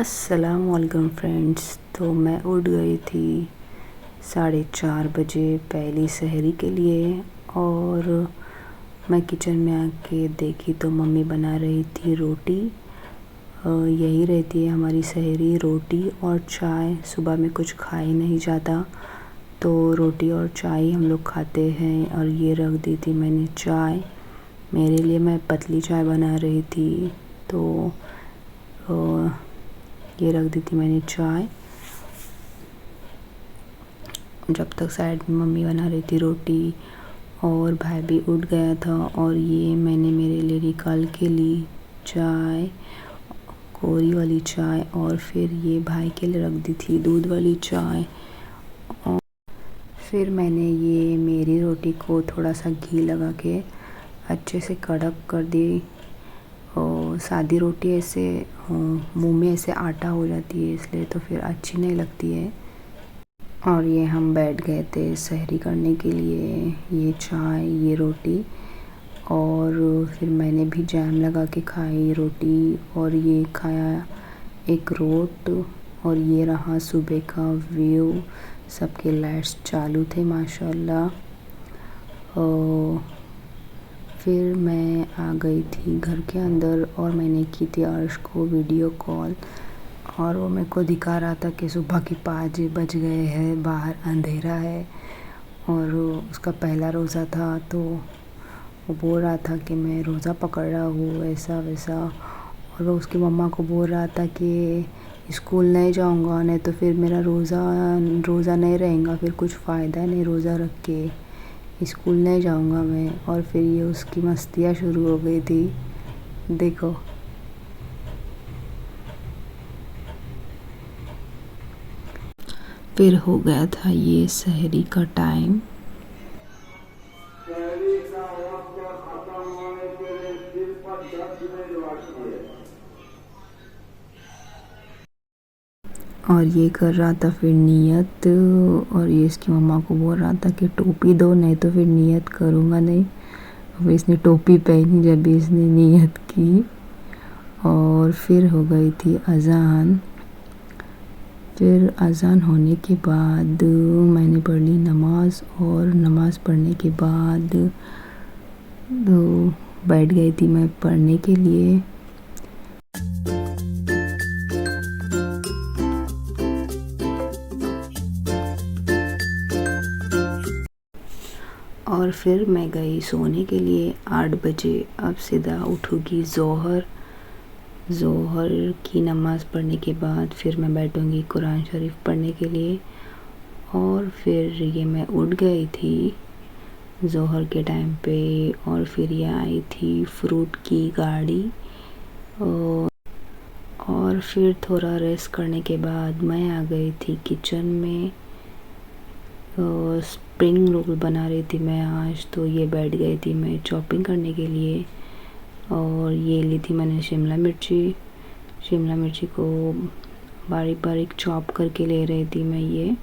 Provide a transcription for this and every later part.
अस्सलामुअलैकुम फ्रेंड्स। तो मैं उठ गई थी 4:30 बजे पहली सहरी के लिए और मैं किचन में आके देखी तो मम्मी बना रही थी रोटी। यही रहती है हमारी सहरी, रोटी और चाय। सुबह में कुछ खा ही नहीं जाता तो रोटी और चाय हम लोग खाते हैं। और ये रख दी थी मैंने चाय मेरे लिए, मैं पतली चाय बना रही थी तो ये रख दी थी मैंने चाय। जब तक साइड में मम्मी बना रही थी रोटी और भाई भी उठ गया था। और ये मैंने मेरे लिए निकाल के ली चाय, कोरी वाली चाय, और फिर ये भाई के लिए रख दी थी दूध वाली चाय। और फिर मैंने ये मेरी रोटी को थोड़ा सा घी लगा के अच्छे से कड़क कर दी। और सादी रोटी ऐसे मुंह में ऐसे आटा हो जाती है, इसलिए तो फिर अच्छी नहीं लगती है। और ये हम बैठ गए थे सहरी करने के लिए, ये चाय ये रोटी। और फिर मैंने भी जैम लगा के खाई रोटी और ये खाया एक रोट। और ये रहा सुबह का व्यू, सबके लाइट्स चालू थे माशाल्लाह। फिर मैं आ गई थी घर के अंदर और मैंने की थी अर्श को वीडियो कॉल। और वो मेरे को दिखा रहा था कि सुबह के 5 बज गए हैं, बाहर अंधेरा है और उसका पहला रोज़ा था। तो वो बोल रहा था कि मैं रोज़ा पकड़ रहा हूँ ऐसा वैसा। और वो उसकी मम्मा को बोल रहा था कि स्कूल नहीं जाऊँगा, नहीं तो फिर मेरा रोज़ा नहीं रहेगा, फिर कुछ फ़ायदा नहीं रोज़ा रख के, स्कूल नहीं जाऊँगा मैं। और फिर ये उसकी मस्तियाँ शुरू हो गई थी, देखो। फिर हो गया था ये सहरी का टाइम। और ये कर रहा था फिर नियत, और ये इसकी मम्मा को बोल रहा था कि टोपी दो, नहीं तो फिर नियत करूँगा नहीं। फिर इसने टोपी पहनी जब भी इसने नियत की। और फिर हो गई थी अज़ान। फिर अज़ान होने के बाद मैंने पढ़ ली नमाज़, और नमाज़ पढ़ने के बाद तो बैठ गई थी मैं पढ़ने के लिए। और फिर मैं गई सोने के लिए 8 बजे। अब सीधा उठूँगी ज़ोहर की नमाज़ पढ़ने के बाद फिर मैं बैठूँगी कुरान शरीफ पढ़ने के लिए। और फिर ये मैं उठ गई थी ज़ोहर के टाइम पे। और फिर ये आई थी फ्रूट की गाड़ी। और फिर थोड़ा रेस्ट करने के बाद मैं आ गई थी किचन में। स्प्रिंग रोल बना रही थी मैं आज, तो ये बैठ गई थी मैं चॉपिंग करने के लिए। और ये ली थी मैंने शिमला मिर्ची को बारीक बारीक चॉप करके ले रही थी मैं। ये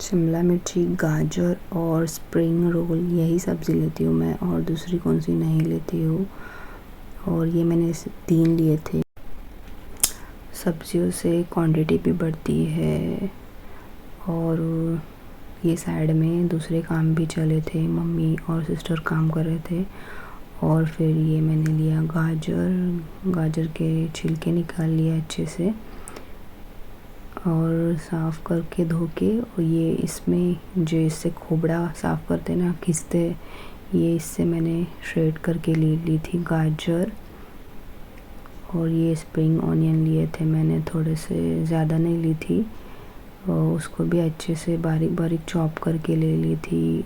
शिमला मिर्ची, गाजर और स्प्रिंग रोल, यही सब्ज़ी लेती हूँ मैं, और दूसरी कौन सी नहीं लेती हूँ। और ये मैंने 3 लिए थे। सब्जियों से क्वांटिटी भी बढ़ती है। और ये साइड में दूसरे काम भी चले थे, मम्मी और सिस्टर काम कर रहे थे। और फिर ये मैंने लिया गाजर के छिलके निकाल लिए अच्छे से और साफ़ करके धो के। और ये इसमें जो इससे खोबड़ा साफ़ करते ना, खींचते, ये इससे मैंने श्रेड करके ली थी गाजर। और ये स्प्रिंग ऑनियन लिए थे मैंने, थोड़े से ज़्यादा नहीं ली थी। और उसको भी अच्छे से बारीक बारीक चॉप करके ले ली थी।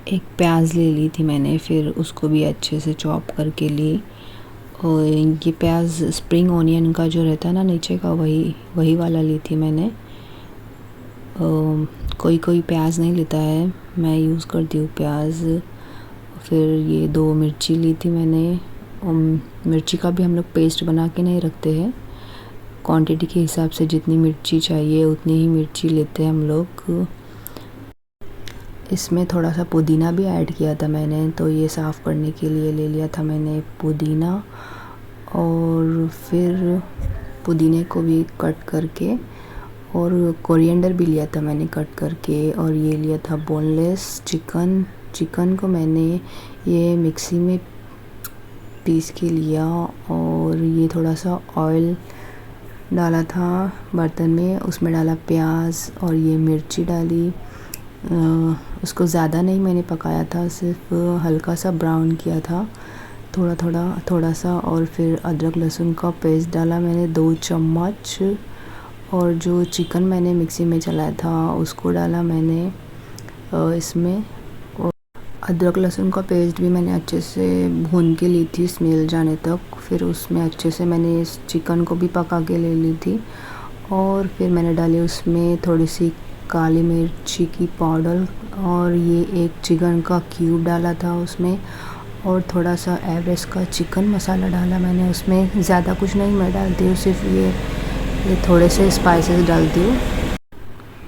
एक प्याज ले ली थी मैंने, फिर उसको भी अच्छे से चॉप करके ली। और ये प्याज स्प्रिंग ऑनियन का जो रहता है ना नीचे का, वही वाला ली थी मैंने। कोई कोई प्याज नहीं लेता है, मैं यूज़ करती हूँ प्याज। फिर ये 2 मिर्ची ली थी मैंने। मिर्ची का भी हम लोग पेस्ट बना के नहीं रखते हैं, क्वांटिटी के हिसाब से जितनी मिर्ची चाहिए उतनी ही मिर्ची लेते हैं हम लोग। इसमें थोड़ा सा पुदीना भी ऐड किया था मैंने, तो ये साफ़ करने के लिए ले लिया था मैंने पुदीना। और फिर पुदीने को भी कट करके, और कोरिएंडर भी लिया था मैंने कट करके। और ये लिया था बोनलेस चिकन को मैंने ये मिक्सी में पीस के लिया। और ये थोड़ा सा ऑयल डाला था बर्तन में, उसमें डाला प्याज और ये मिर्ची डाली। उसको ज़्यादा नहीं मैंने पकाया था, सिर्फ हल्का सा ब्राउन किया था, थोड़ा सा। और फिर अदरक लहसुन का पेस्ट डाला मैंने 2 चम्मच। और जो चिकन मैंने मिक्सी में चलाया था उसको डाला मैंने इसमें। और अदरक लहसुन का पेस्ट भी मैंने अच्छे से भून के ली थी स्मेल जाने तक। फिर उसमें अच्छे से मैंने इस चिकन को भी पका के ले ली थी। और फिर मैंने डाली उसमें थोड़ी सी काली मिर्ची की पाउडर, और ये एक चिकन का क्यूब डाला था उसमें। और थोड़ा सा एवरेस्ट का चिकन मसाला डाला मैंने उसमें। ज़्यादा कुछ नहीं मैं डालती हूँ, सिर्फ ये थोड़े से स्पाइसेस डालती हूँ,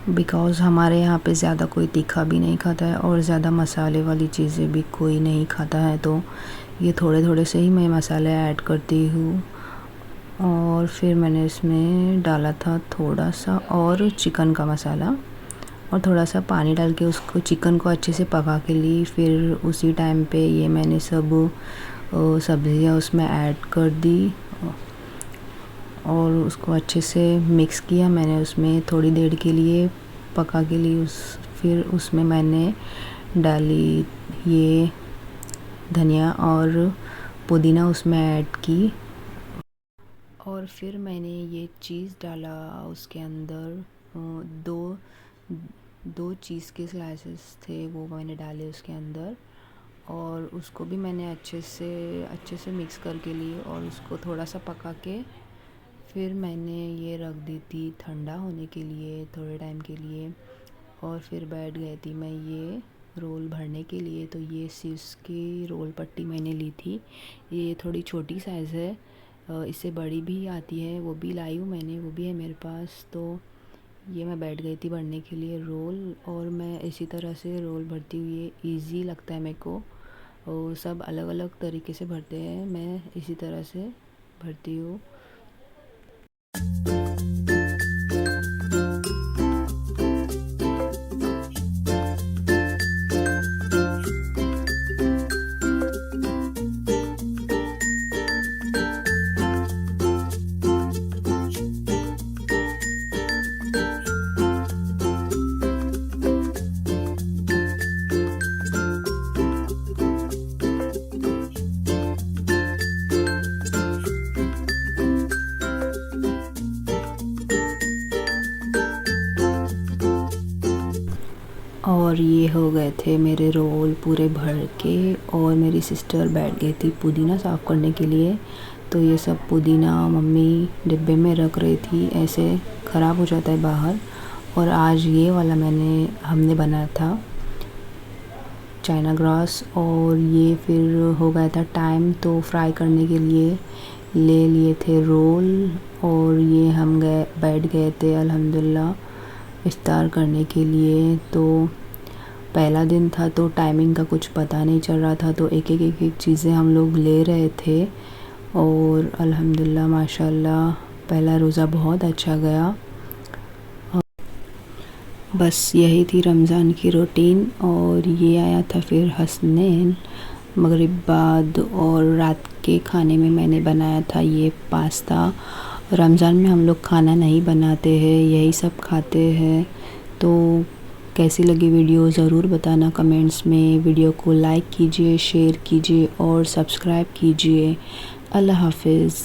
बिकॉज़ हमारे यहाँ पे ज़्यादा कोई तीखा भी नहीं खाता है और ज़्यादा मसाले वाली चीज़ें भी कोई नहीं खाता है, तो ये थोड़े थोड़े से ही मैं मसाले ऐड करती हूँ। और फिर मैंने इसमें डाला था थोड़ा सा और चिकन का मसाला, और थोड़ा सा पानी डाल के उसको चिकन को अच्छे से पका के ली। फिर उसी टाइम पे ये मैंने सब सब्ज़ियाँ उसमें ऐड कर दी और उसको अच्छे से मिक्स किया मैंने। उसमें थोड़ी देर के लिए पका के ली। फिर उसमें मैंने डाली ये धनिया और पुदीना उसमें ऐड की। और फिर मैंने ये चीज़ डाला उसके अंदर। दो चीज़ के स्लाइसेस थे वो मैंने डाले उसके अंदर, और उसको भी मैंने अच्छे से मिक्स करके ली और उसको थोड़ा सा पका के फिर मैंने ये रख दी थी ठंडा होने के लिए थोड़े टाइम के लिए। और फिर बैठ गई थी मैं ये रोल भरने के लिए। तो ये सीड्स की रोल पट्टी मैंने ली थी, ये थोड़ी छोटी साइज़ है, इससे बड़ी भी आती है, वो भी लाई हूँ मैंने, वो भी है मेरे पास। तो ये मैं बैठ गई थी भरने के लिए रोल, और मैं इसी तरह से रोल भरती हुई ईज़ी लगता है मेरे को। और सब अलग अलग तरीके से भरते हैं, मैं इसी तरह से भरती हूँ। और ये हो गए थे मेरे रोल पूरे भर के। और मेरी सिस्टर बैठ गई थी पुदीना साफ़ करने के लिए, तो ये सब पुदीना मम्मी डिब्बे में रख रही थी, ऐसे ख़राब हो जाता है बाहर। और आज ये वाला हमने बनाया था चाइना ग्रास। और ये फिर हो गया था टाइम, तो फ्राई करने के लिए ले लिए थे रोल। और ये हम बैठ गए थे अल्हम्दुलिल्लाह इफ्तार करने के लिए। तो पहला दिन था तो टाइमिंग का कुछ पता नहीं चल रहा था, तो एक चीज़ें हम लोग ले रहे थे। और अल्हम्दुलिल्लाह माशाल्लाह पहला रोज़ा बहुत अच्छा गया। बस यही थी रमज़ान की रूटीन। और ये आया था फिर हसनैन मगरिब बाद, और रात के खाने में मैंने बनाया था ये पास्ता। रमज़ान में हम लोग खाना नहीं बनाते हैं, यही सब खाते हैं। तो कैसी लगी वीडियो ज़रूर बताना कमेंट्स में। वीडियो को लाइक कीजिए, शेयर कीजिए और सब्सक्राइब कीजिए। अल्लाह हाफ़िज़।